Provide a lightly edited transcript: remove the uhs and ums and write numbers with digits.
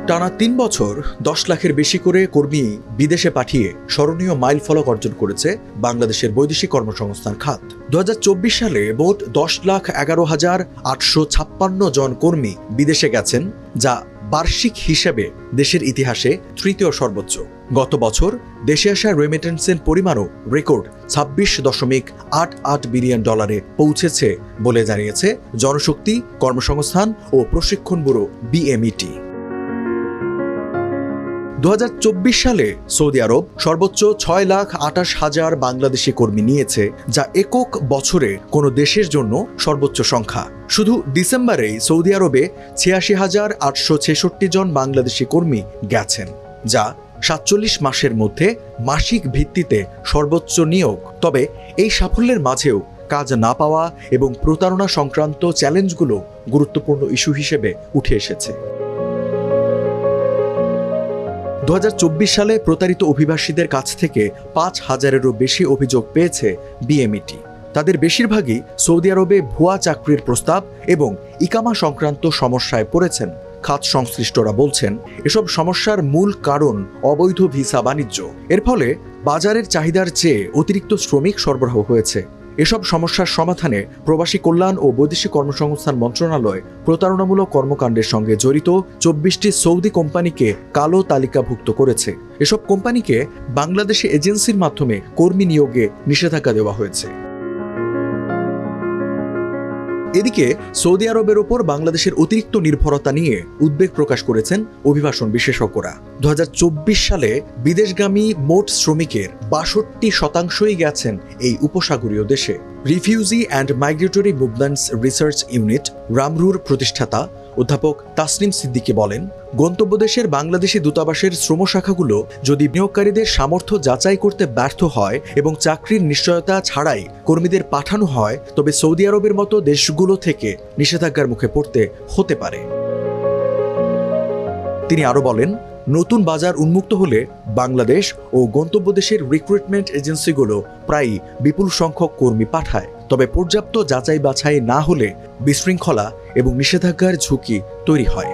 টানা ৩ বছর ১০ লাখের বেশি করে কর্মী বিদেশে পাঠিয়ে স্মরণীয় মাইলফলক অর্জন করেছে বাংলাদেশের বৈদেশিক কর্মসংস্থান খাত। ২০২৪ সালে মোট ১০,১১,৮৫৬ জন কর্মী বিদেশে গেছেন, যা বার্ষিক হিসেবে দেশের ইতিহাসে তৃতীয় সর্বোচ্চ। গত বছর দেশে আসা রেমিটেন্সের পরিমাণও রেকর্ড $২৬.৮৮ বিলিয়ন পৌঁছেছে বলে জানিয়েছে জনশক্তি, কর্মসংস্থান ও প্রশিক্ষণ ব্যুরো BMET। ২০২৪ সালে সৌদি আরব সর্বোচ্চ ৬,২৮,০০০ বাংলাদেশি কর্মী নিয়েছে, যা একক বছরে কোনো দেশের জন্য সর্বোচ্চ সংখ্যা। শুধু ডিসেম্বরেই সৌদি আরবে ৮৬,৮৬৬ জন বাংলাদেশি কর্মী গেছেন, যা ৪৭ মাসের মধ্যে মাসিক ভিত্তিতে সর্বোচ্চ নিয়োগ। তবে এই সাফল্যের মাঝেও কাজ না পাওয়া এবং প্রতারণা সংক্রান্ত চ্যালেঞ্জগুলো গুরুত্বপূর্ণ ইস্যু হিসেবে উঠে এসেছে। ২০২৪ সালে প্রতারিত অভিবাসীদের কাছ থেকে ৫,০০০-এরও বেশি অভিযোগ পেয়েছে BMET। তাদের বেশিরভাগই সৌদি আরবে ভুয়া চাকরির প্রস্তাব এবং ইকামা সংক্রান্ত সমস্যায় পড়েছেন। খাত সংশ্লিষ্টরা বলছেন, এসব সমস্যার মূল কারণ অবৈধ ভিসা বাণিজ্য। এর ফলে বাজারের চাহিদার চেয়ে অতিরিক্ত শ্রমিক সরবরাহ হয়েছে। এসব সমস্যার সমাধানে প্রবাসী কল্যাণ ও বৈদেশিক কর্মসংস্থান মন্ত্রণালয় প্রতারণামূলক কর্মকাণ্ডের সঙ্গে জড়িত ২৪টি সৌদি কোম্পানিকে কালো তালিকাভুক্ত করেছে। এসব কোম্পানিকে বাংলাদেশি এজেন্সির মাধ্যমে কর্মী নিয়োগে নিষেধাজ্ঞা দেওয়া হয়েছে। এদিকে সৌদি আরবের ওপর বাংলাদেশের অতিরিক্ত নির্ভরতা নিয়ে উদ্বেগ প্রকাশ করেছেন অভিবাসন বিশেষজ্ঞরা। ২০২৪ সালে বিদেশগামী মোট শ্রমিকের ৬২% গেছেন এই উপসাগরীয় দেশে। Refugee and migratory movements research unit রামরুর প্রতিষ্ঠাতা অধ্যাপক তাসনিম সিদ্দিকী বলেন, গন্তব্য দেশের বাংলাদেশি দূতাবাসের শ্রম শাখাগুলো যদি নিয়োগকারীদের সামর্থ্য যাচাই করতে ব্যর্থ হয় এবং চাকরির নিশ্চয়তা ছাড়াই কর্মীদের পাঠানো হয়, তবে সৌদি আরবের মতো দেশগুলো থেকে নিষেধাজ্ঞার মুখে পড়তে হতে পারে। তিনি আরও বলেন, নতুন বাজার উন্মুক্ত হলে বাংলাদেশ ও গন্তব্য দেশের রিক্রুটমেন্ট এজেন্সিগুলো প্রায়ই বিপুল সংখ্যক কর্মী পাঠায়। তবে পর্যাপ্ত যাচাই বাছাই না হলে বিশৃঙ্খলা এবং নিষেধাজ্ঞার ঝুঁকি তৈরি হয়।